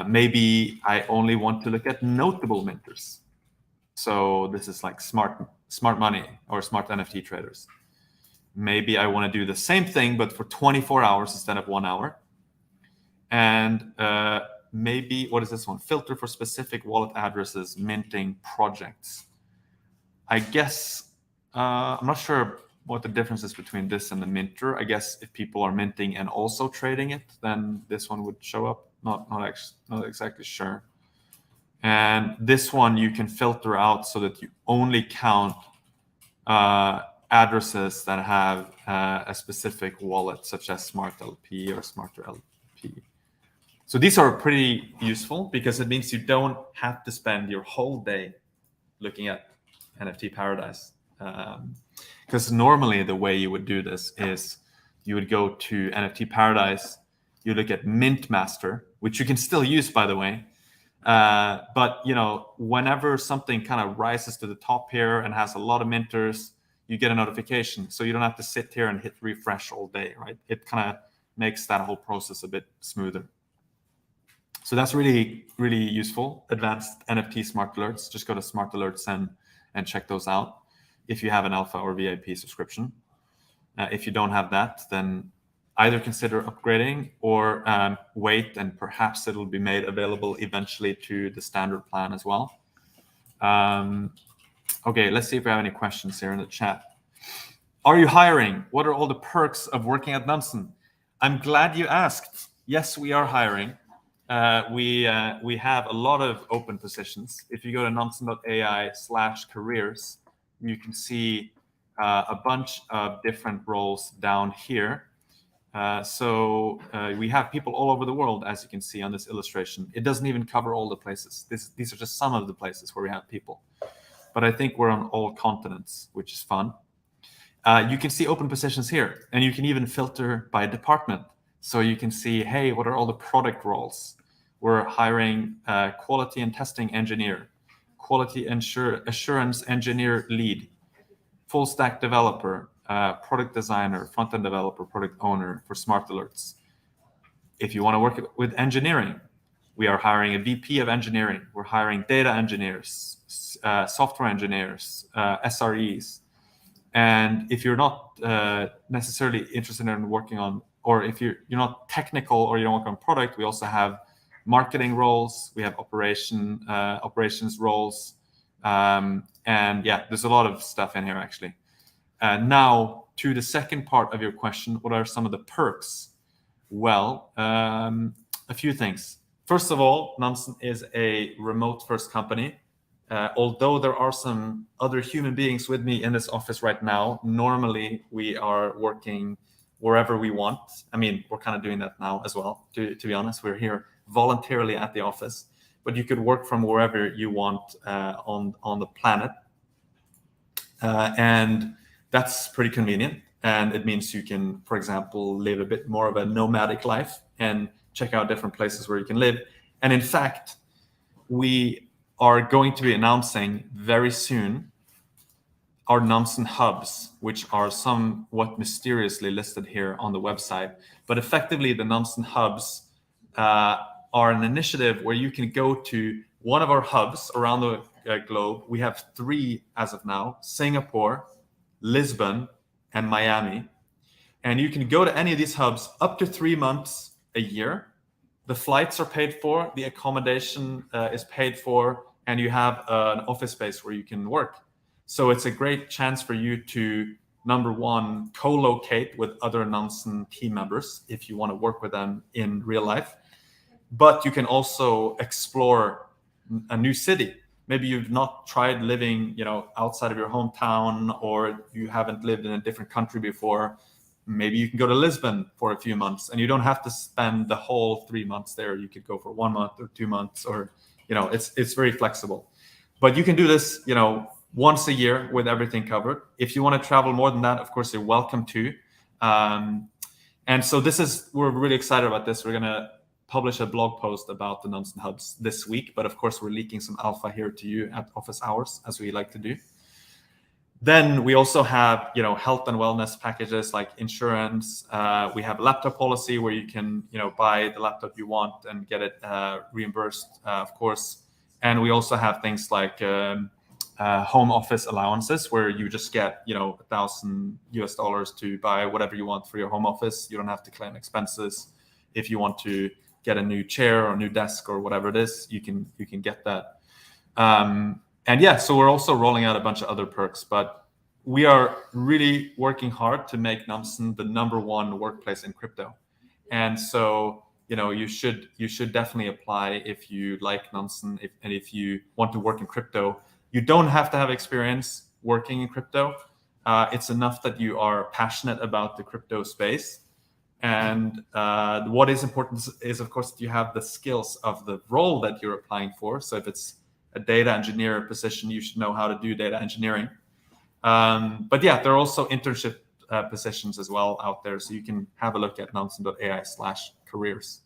Maybe I only want to look at notable minters. So this is like smart money or smart NFT traders. Maybe I want to do the same thing, but for 24 hours instead of 1 hour. And maybe, what is this one? Filter for specific wallet addresses, minting projects. I guess, I'm not sure what the difference is between this and the minter. I guess if people are minting and also trading it, then this one would show up. Not exactly sure. And this one you can filter out so that you only count addresses that have a specific wallet, such as Smart LP or Smarter LP. So these are pretty useful because it means you don't have to spend your whole day looking at NFT Paradise. Because normally the way you would do this is you would go to NFT Paradise, you look at Mint Master, which you can still use, by the way. But whenever something kind of rises to the top here and has a lot of minters, you get a notification. So you don't have to sit here and hit refresh all day, right? It kind of makes that whole process a bit smoother. So that's really, really useful. Advanced NFT Smart Alerts. Just go to Smart Alerts and check those out if you have an Alpha or VIP subscription. If you don't have that, then either consider upgrading or wait, and perhaps it'll be made available eventually to the standard plan as well. Okay, let's see if we have any questions here in the chat. Are you hiring? What are all the perks of working at Nansen? I'm glad you asked. Yes, we are hiring. We have a lot of open positions. If you go to nansen.ai/careers, you can see a bunch of different roles down here. So we have people all over the world, as you can see on this illustration. It doesn't even cover all the places. These are just some of the places where we have people. But I think we're on all continents, which is fun. You can see open positions here, and you can even filter by department. So you can see, hey, what are all the product roles? We're hiring quality and testing engineer, quality assurance engineer lead, full stack developer, product designer, front-end developer, product owner for Smart Alerts. If you want to work with engineering, we are hiring a VP of engineering. We're hiring data engineers, software engineers, SREs. And if you're not necessarily interested in working on, or if you're not technical or you don't work on product, we also have marketing roles. We have operations roles. And yeah, there's a lot of stuff in here, actually. Now, to the second part of your question, what are some of the perks? Well, a few things. First of all, Nansen is a remote-first company. Although there are some other human beings with me in this office right now, normally we are working wherever we want. I mean, we're kind of doing that now as well, to be honest. We're here voluntarily at the office, but you could work from wherever you want on the planet. And that's pretty convenient. And it means you can, for example, live a bit more of a nomadic life and check out different places where you can live. And in fact, we are going to be announcing very soon are Nansen hubs, which are somewhat mysteriously listed here on the website. But effectively, the Nansen hubs are an initiative where you can go to one of our hubs around the globe. We have 3 as of now: Singapore, Lisbon, and Miami. And you can go to any of these hubs up to 3 months a year. The flights are paid for, the accommodation is paid for, and you have an office space where you can work. So it's a great chance for you to, number one, co-locate with other Nansen team members if you want to work with them in real life. But you can also explore a new city. Maybe you've not tried living, outside of your hometown, or you haven't lived in a different country before. Maybe you can go to Lisbon for a few months, and you don't have to spend the whole 3 months there. You could go for 1 month or 2 months, or it's very flexible. But you can do this, once a year with everything covered. If you want to travel more than that, of course, you're welcome to. And so we're really excited about this. We're going to publish a blog post about the Nansen hubs this week, but of course we're leaking some alpha here to you at office hours, as we like to do. Then we also have, health and wellness packages like insurance. We have a laptop policy where you can, buy the laptop you want and get it reimbursed, of course. And we also have things like home office allowances, where you just get, $1,000 to buy whatever you want for your home office. You don't have to claim expenses. If you want to get a new chair or a new desk or whatever it is, you can get that. So we're also rolling out a bunch of other perks, but we are really working hard to make Nansen the #1 workplace in crypto. And so, you should definitely apply if you like Nansen, if you want to work in crypto. You don't have to have experience working in crypto. It's enough that you are passionate about the crypto space. And what is important is, of course, that you have the skills of the role that you're applying for. So if it's a data engineer position, you should know how to do data engineering. But yeah, there are also internship positions as well out there. So you can have a look at nansen.ai/careers.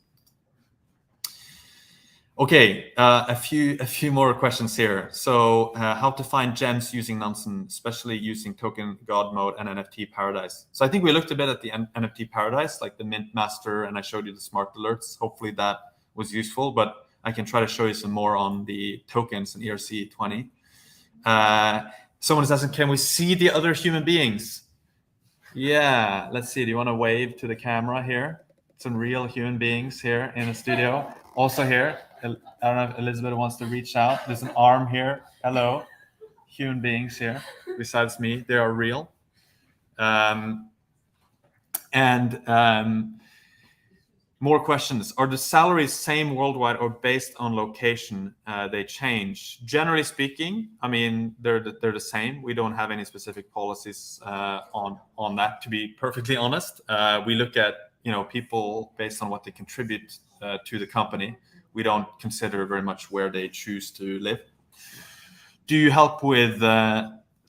Okay, a few more questions here. So how to find gems using Nansen, especially using token God mode and NFT paradise. So I think we looked a bit at the NFT paradise, like the mint master, and I showed you the smart alerts. Hopefully that was useful, but I can try to show you some more on the tokens in ERC20. Someone is asking, can we see the other human beings? Yeah, let's see. Do you want to wave to the camera here? Some real human beings here in the studio. Also here, I don't know if Elizabeth wants to reach out. There's an arm here. Hello, human beings here. Besides me, they are real. More questions. Are the salaries same worldwide or based on location? They change. Generally speaking, I mean, they're the same. We don't have any specific policies on that, to be perfectly honest. We look at people based on what they contribute to the company. We don't consider very much where they choose to live. Do you help with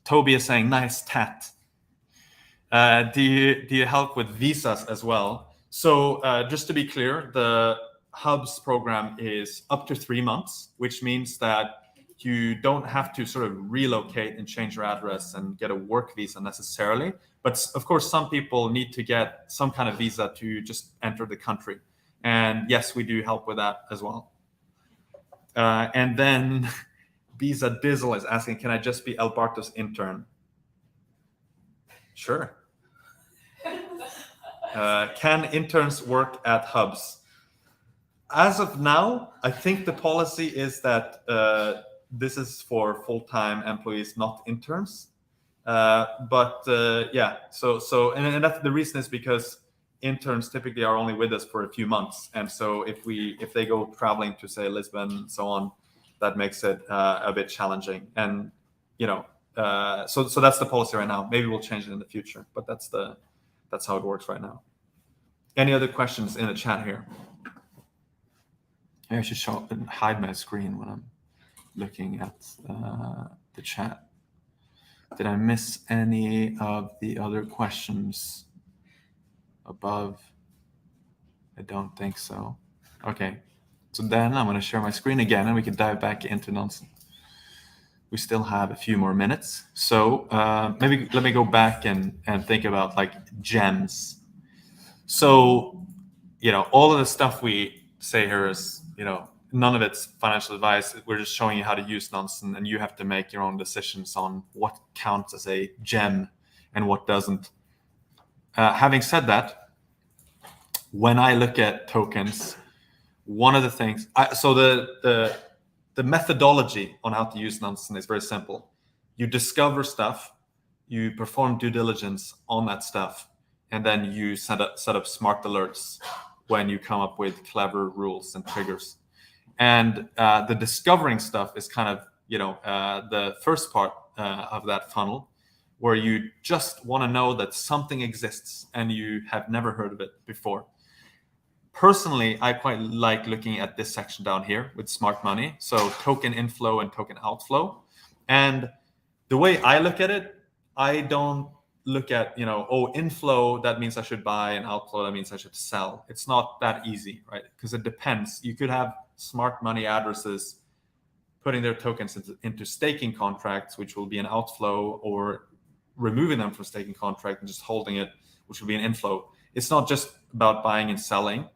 Toby is saying nice tat? Do you help with visas as well? So just to be clear, the hubs program is up to 3 months, which means that you don't have to sort of relocate and change your address and get a work visa necessarily. But of course, some people need to get some kind of visa to just enter the country. And yes, we do help with that as well. And then Biza Dizzle is asking, can I just be Alberto's intern? Sure. Can interns work at hubs? As of now, I think the policy is that this is for full-time employees, not interns. Yeah, and that's the reason is because interns typically are only with us for a few months, and so if they go traveling to say Lisbon and so on, that makes it a bit challenging. And so that's the policy right now. Maybe we'll change it in the future, but that's how it works right now. Any other questions in the chat here? Maybe I should hide my screen when I'm looking at the chat. Did I miss any of the other questions above? I don't think so. Okay, so then I'm going to share my screen again and we can dive back into Nansen. we still have a few more minutes. So maybe let me go back and think about like gems. So, all of the stuff we say here is, none of it's financial advice. We're just showing you how to use Nansen, and you have to make your own decisions on what counts as a gem and what doesn't. Having said that, when I look at tokens, one of the things, so the methodology on how to use Nansen is very simple. You discover stuff, you perform due diligence on that stuff, and then you set up smart alerts when you come up with clever rules and triggers. And the discovering stuff is kind of, the first part of that funnel, where you just want to know that something exists and you have never heard of it before. Personally, I quite like looking at this section down here with smart money. So token inflow and token outflow. And the way I look at it, I don't look at, inflow, that means I should buy, and outflow, that means I should sell. It's not that easy, right? Because it depends. You could have smart money addresses putting their tokens into staking contracts, which will be an outflow, or removing them from staking contract and just holding it, which will be an inflow. It's not just about buying and selling.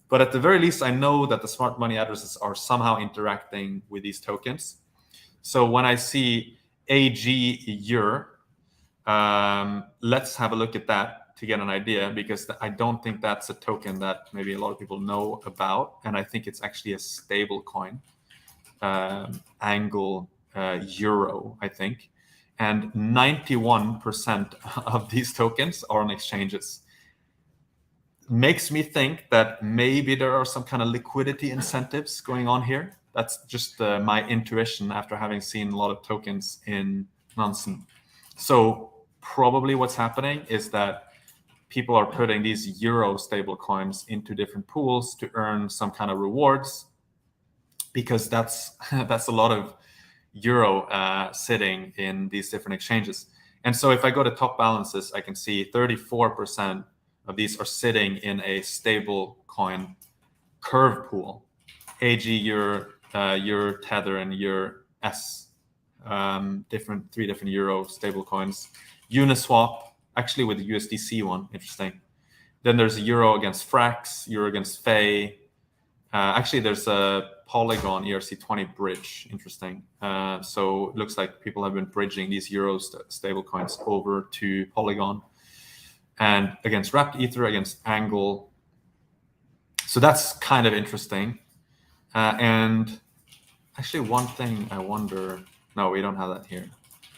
But at the very least, I know that the smart money addresses are somehow interacting with these tokens. So when I see AG let's have a look at that to get an idea, because I don't think that's a token that maybe a lot of people know about. And I think it's actually a stable coin, Angle Euro, I think. And 91% of these tokens are on exchanges. Makes me think that maybe there are some kind of liquidity incentives going on here. That's just my intuition after having seen a lot of tokens in Nansen. So probably what's happening is that people are putting these Euro stable coins into different pools to earn some kind of rewards, because that's a lot of Euro sitting in these different exchanges. And so if I go to top balances, I can see 34% of these are sitting in a stable coin curve pool, AG, Euro, Tether, and Euro S, three different Euro stable coins. Uniswap, actually with the USDC one, interesting. Then there's Euro against Frax, Euro against Fei. Actually, there's a Polygon ERC20 bridge, interesting. So it looks like people have been bridging these Euro stable coins over to Polygon. And against Wrapped Ether, against Angle. So that's kind of interesting. And actually, one thing I wonder, no, we don't have that here.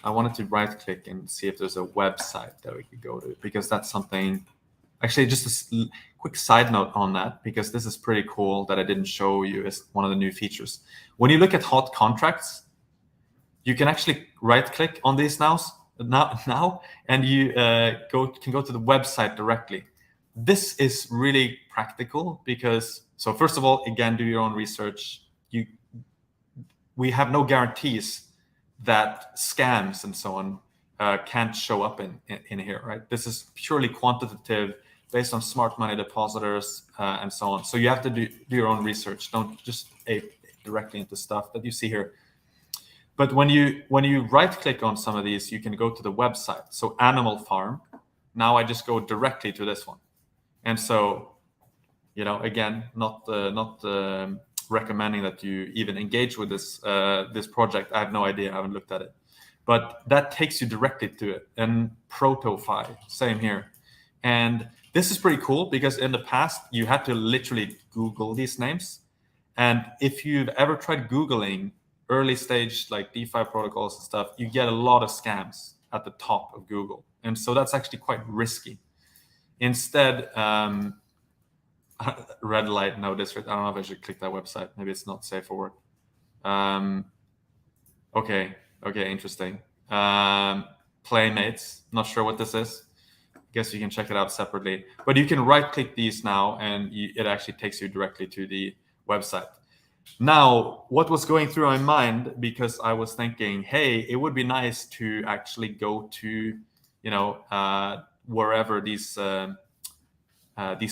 I wanted to right click and see if there's a website that we could go to, because that's something, actually just a quick side note on that, because this is pretty cool that I didn't show you as one of the new features. When you look at hot contracts, you can actually right click on these now, and you can go to the website directly. This is really practical because, so first of all, again, do your own research. We have no guarantees that scams and so on can't show up in here, right? This is purely quantitative, based on smart money depositors and so on. So you have to do your own research. Don't just ape directly into stuff that you see here. But when you right click on some of these, you can go to the website. So Animal Farm, now I just go directly to this one. And so, again, not recommending that you even engage with this project. I have no idea, I haven't looked at it. But that takes you directly to it. And ProtoFi, same here. And this is pretty cool because in the past, you had to literally Google these names. And if you've ever tried Googling early stage like DeFi protocols and stuff, you get a lot of scams at the top of Google. And so that's actually quite risky. Instead, red light, no district. I don't know if I should click that website. Maybe it's not safe for work. Okay, interesting. Playmates, not sure what this is. I guess you can check it out separately. But you can right click these now and it actually takes you directly to the website. Now, what was going through my mind, because I was thinking, hey, it would be nice to actually go to, wherever these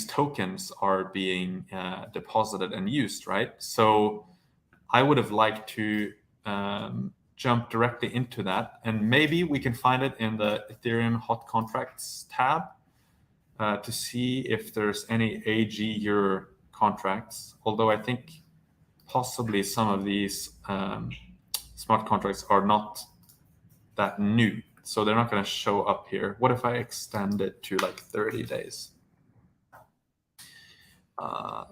tokens are being deposited and used, right? So I would have liked to jump directly into that, and maybe we can find it in the Ethereum hot contracts tab to see if there's any AG contracts. Although I think possibly some of these smart contracts are not that new, so they're not going to show up here. What if I extend it to like 30 days?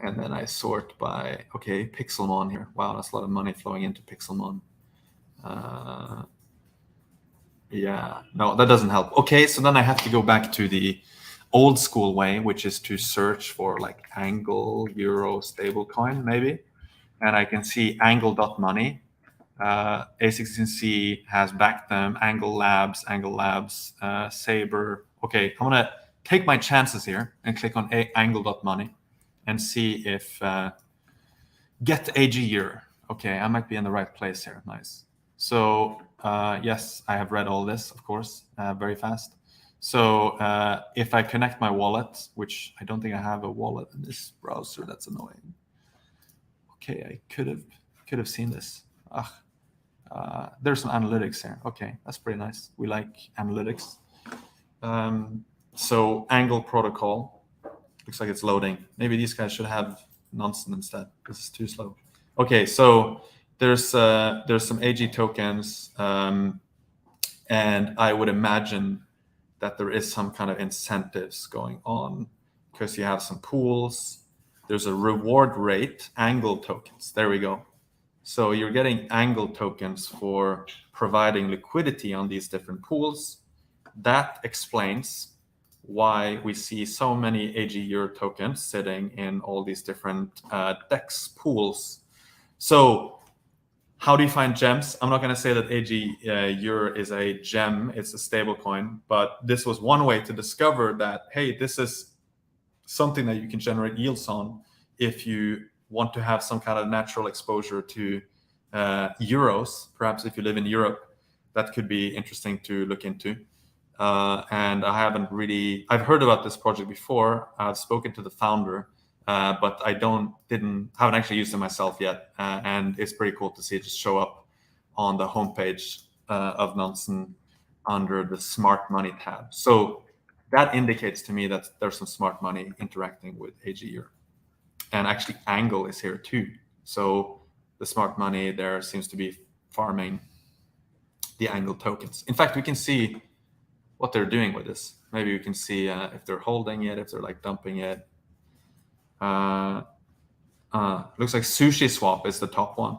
And then I sort by, okay, Pixelmon here. Wow, that's a lot of money flowing into Pixelmon. Yeah, no, that doesn't help. Okay, so then I have to go back to the old school way, which is to search for like Angle Euro stablecoin, maybe. And I can see Angle.money. A16C has backed them, Angle Labs, Saber. Okay, I'm gonna take my chances here and click on Angle.money and see if get AG year. Okay, I might be in the right place here. Nice. So yes, I have read all this, of course, very fast. So if I connect my wallet, which I don't think I have a wallet in this browser, that's annoying. Okay, I could have seen this. There's some analytics here. Okay, that's pretty nice. We like analytics. So Angle protocol looks like it's loading. Maybe these guys should have Nansen instead. This is too slow. Okay, so there's some AG tokens, and I would imagine that there is some kind of incentives going on because you have some pools. There's a reward rate, Angle tokens. There we go. So you're getting Angle tokens for providing liquidity on these different pools. That explains why we see so many AG Euro tokens sitting in all these different DEX pools. So how do you find gems? I'm not going to say that AG Euro is a gem, it's a stable coin, but this was one way to discover that, hey, this is something that you can generate yields on if you want to have some kind of natural exposure to euros. Perhaps if you live in Europe, that could be interesting to look into. And I've heard about this project before. I've spoken to the founder, but I haven't actually used it myself yet. And it's pretty cool to see it just show up on the homepage of Nansen under the smart money tab. So that indicates to me that there's some smart money interacting with AG Euro. And actually Angle is here too. So the smart money there seems to be farming the Angle tokens. In fact, we can see what they're doing with this. Maybe we can see if they're holding it, if they're like dumping it. Looks like Sushi Swap is the top one.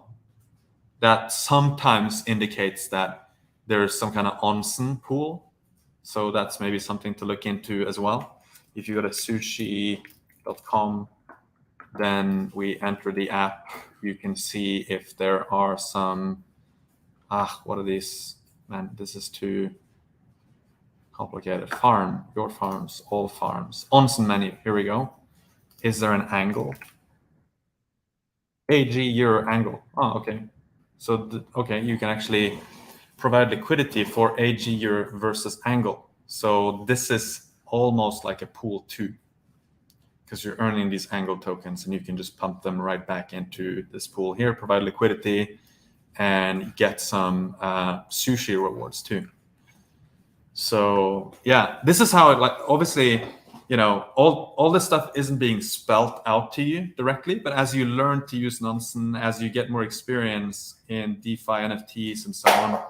That sometimes indicates that there's some kind of onsen pool. So that's maybe something to look into as well. If you go to sushi.com, then we enter the app. You can see if there are some, what are these? Man, this is too complicated. Farm, your farms, all farms. Onsen menu, here we go. Is there an Angle? AG Euro Angle. Oh, okay. So, you can actually provide liquidity for AG Euro versus Angle. So this is almost like a pool too, because you're earning these Angle tokens and you can just pump them right back into this pool here, provide liquidity, and get some sushi rewards too. So yeah, this is how it, like, obviously, all this stuff isn't being spelled out to you directly, but as you learn to use Nansen, as you get more experience in DeFi, NFTs, and so on,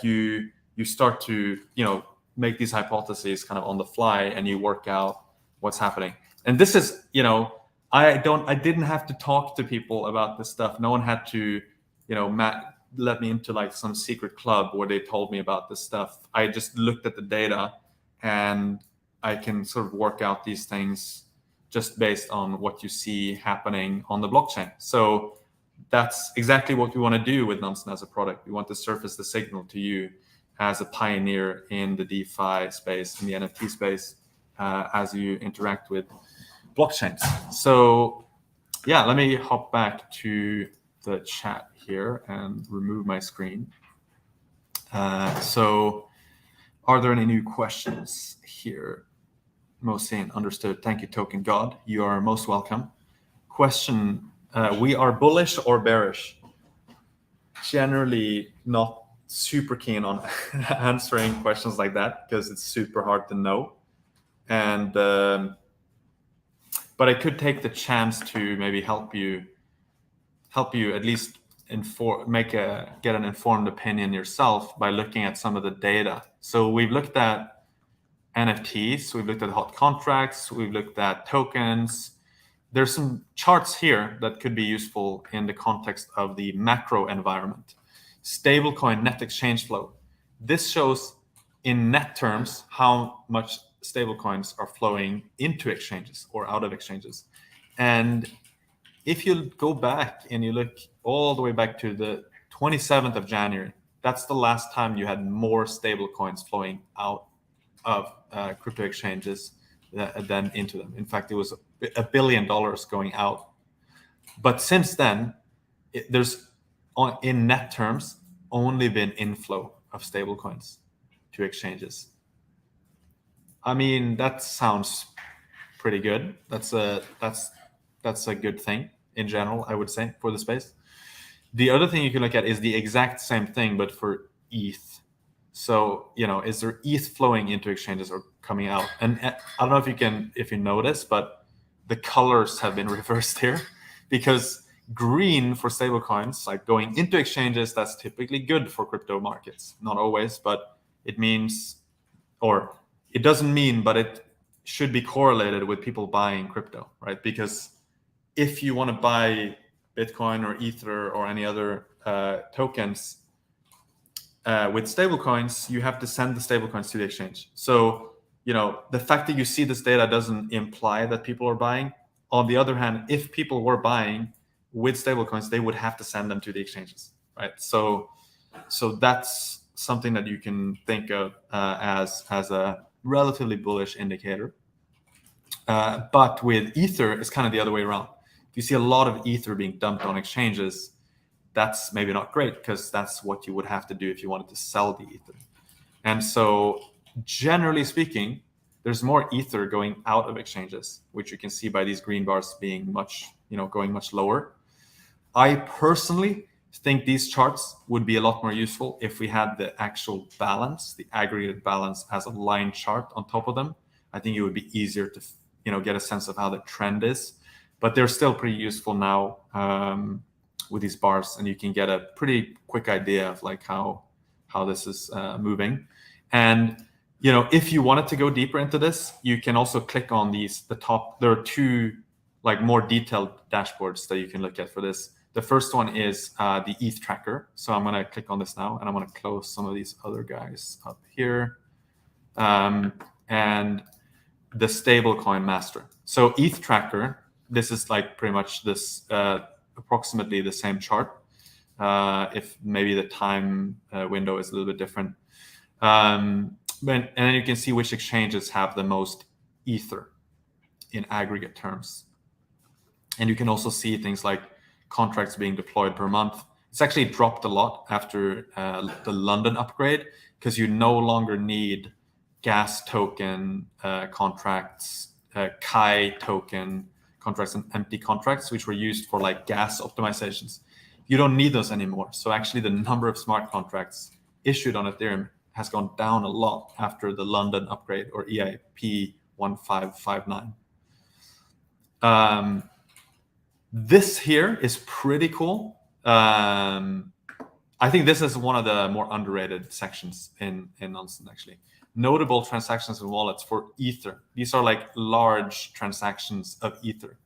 you start to make these hypotheses kind of on the fly, and you work out what's happening. And this is, I didn't have to talk to people about this stuff. No one had to, let me into like some secret club where they told me about this stuff. I just looked at the data, and I can sort of work out these things just based on what you see happening on the blockchain. So that's exactly what we want to do with Nansen as a product. We want to surface the signal to you as a pioneer in the DeFi space, in the NFT space, as you interact with blockchains. So yeah, let me hop back to the chat here and remove my screen. So are there any new questions here? Mohsin, understood. Thank you, Token God. You are most welcome. Question, we are bullish or bearish? Generally not super keen on answering questions like that because it's super hard to know. And but I could take the chance to maybe help you at least get an informed opinion yourself by looking at some of the data. So we've looked at NFTs, we've looked at hot contracts, we've looked at tokens. There's some charts here that could be useful in the context of the macro environment. Stablecoin net exchange flow. This shows in net terms how much stablecoins are flowing into exchanges or out of exchanges. And if you go back and you look all the way back to the 27th of January, that's the last time you had more stablecoins flowing out of crypto exchanges than into them. In fact, it was $1 billion going out. But since then, there's in net terms only been inflow of stablecoins to exchanges. I mean, that sounds pretty good. That's a good thing in general, I would say, for the space. The other thing you can look at is the exact same thing, but for ETH. So, is there ETH flowing into exchanges or coming out? And I don't know if you notice, but the colors have been reversed here, because green for stablecoins, like going into exchanges, that's typically good for crypto markets. Not always, but it means, or it doesn't mean, but it should be correlated with people buying crypto, right? Because if you want to buy Bitcoin or Ether or any other tokens with stablecoins, you have to send the stablecoins to the exchange. So, the fact that you see this data doesn't imply that people are buying. On the other hand, if people were buying with stablecoins, they would have to send them to the exchanges, right? So that's something that you can think of as a relatively bullish indicator. But with Ether, it's kind of the other way around. If you see a lot of Ether being dumped on exchanges, that's maybe not great, because that's what you would have to do if you wanted to sell the Ether. And so generally speaking, there's more Ether going out of exchanges, which you can see by these green bars being going much lower. I personally think these charts would be a lot more useful if we had the actual balance, the aggregate balance, as a line chart on top of them. I think it would be easier to get a sense of how the trend is, but they're still pretty useful now with these bars, and you can get a pretty quick idea of like how this is moving. And if you wanted to go deeper into this, you can also click on the top. There are two like more detailed dashboards that you can look at for this. The first one is the ETH tracker. So I'm going to click on this now, and I'm going to close some of these other guys up here. And the stablecoin master. So ETH tracker, this is like pretty much this approximately the same chart. If maybe the time window is a little bit different. And then you can see which exchanges have the most Ether in aggregate terms. And you can also see things like contracts being deployed per month. It's actually dropped a lot after the London upgrade, because you no longer need gas token contracts, Kai token contracts, and empty contracts, which were used for like gas optimizations. You don't need those anymore. So actually the number of smart contracts issued on Ethereum has gone down a lot after the London upgrade, or EIP 1559. This here is pretty cool. I think this is one of the more underrated sections in Nansen, actually. Notable transactions and wallets for Ether. These are like large transactions of Ether.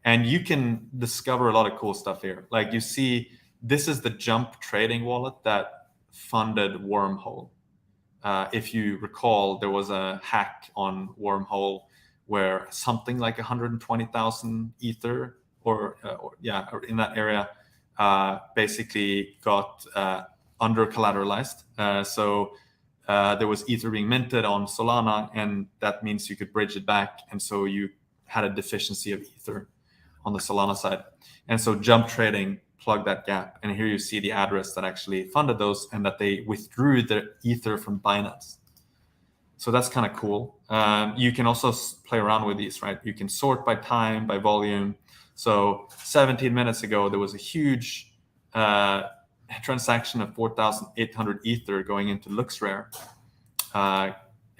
And you can discover a lot of cool stuff here. Like you see, this is the Jump trading wallet that funded Wormhole. If you recall, there was a hack on Wormhole where something like 120,000 Ether or in that area basically got under collateralized. So there was Ether being minted on Solana, and that means you could bridge it back. And so you had a deficiency of Ether on the Solana side. And so Jump Trading plugged that gap. And here you see the address that actually funded those, and that they withdrew the Ether from Binance. So that's kind of cool. You can also play around with these, right? You can sort by time, by volume. So 17 minutes ago, there was a huge transaction of 4,800 Ether going into LooksRare.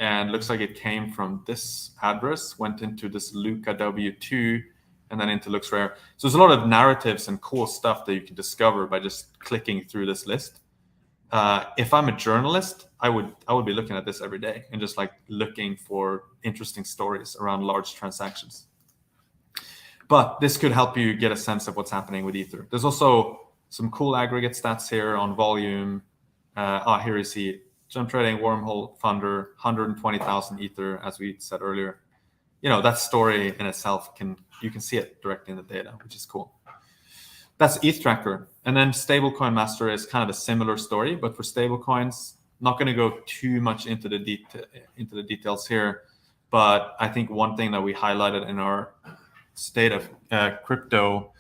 And looks like it came from this address, went into this Luca W2, and then into LooksRare. So there's a lot of narratives and cool stuff that you can discover by just clicking through this list. If I'm a journalist, I would be looking at this every day and just like looking for interesting stories around large transactions. But this could help you get a sense of what's happening with Ether. There's also some cool aggregate stats here on volume. Here you see jump trading, wormhole funder, 120,000 Ether, as we said earlier. That story in itself you can see it directly in the data, which is cool. That's ETH Tracker. And then Stablecoin Master is kind of a similar story, but for stablecoins, not going to go too much into the details here. But I think one thing that we highlighted in our State of Crypto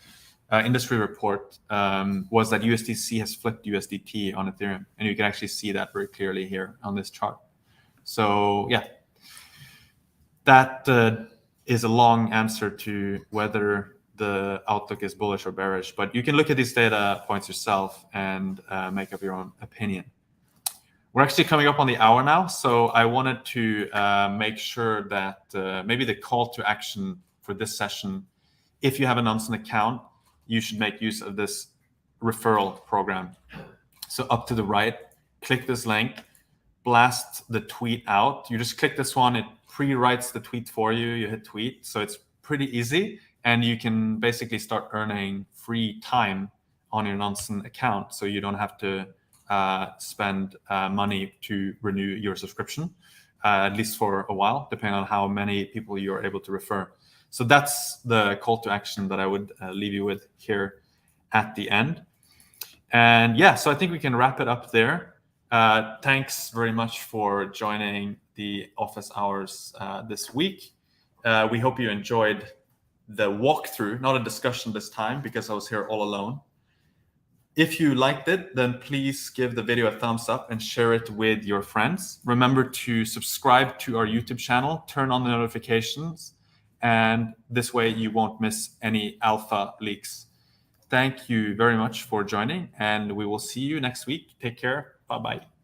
industry report was that USDC has flipped USDT on Ethereum. And you can actually see that very clearly here on this chart. So yeah, that is a long answer to whether the outlook is bullish or bearish, but you can look at these data points yourself and make up your own opinion. We're actually coming up on the hour now, so I wanted to make sure that maybe the call to action for this session, if you have a Nansen account, you should make use of this referral program. So up to the right, click this link, blast the tweet out. You just click this one, it pre-writes the tweet for you, you hit tweet, so it's pretty easy. And you can basically start earning free time on your Nansen account, so you don't have to spend money to renew your subscription, at least for a while, depending on how many people you're able to refer. So that's the call to action that I would leave you with here at the end. And yeah, so I think we can wrap it up there. Thanks very much for joining the office hours this week. We hope you enjoyed the walkthrough, not a discussion this time because I was here all alone. If you liked it, then please give the video a thumbs up and share it with your friends. Remember to subscribe to our YouTube channel, turn on the notifications, and this way you won't miss any alpha leaks. Thank you very much for joining, and we will see you next week. Take care. Bye-bye.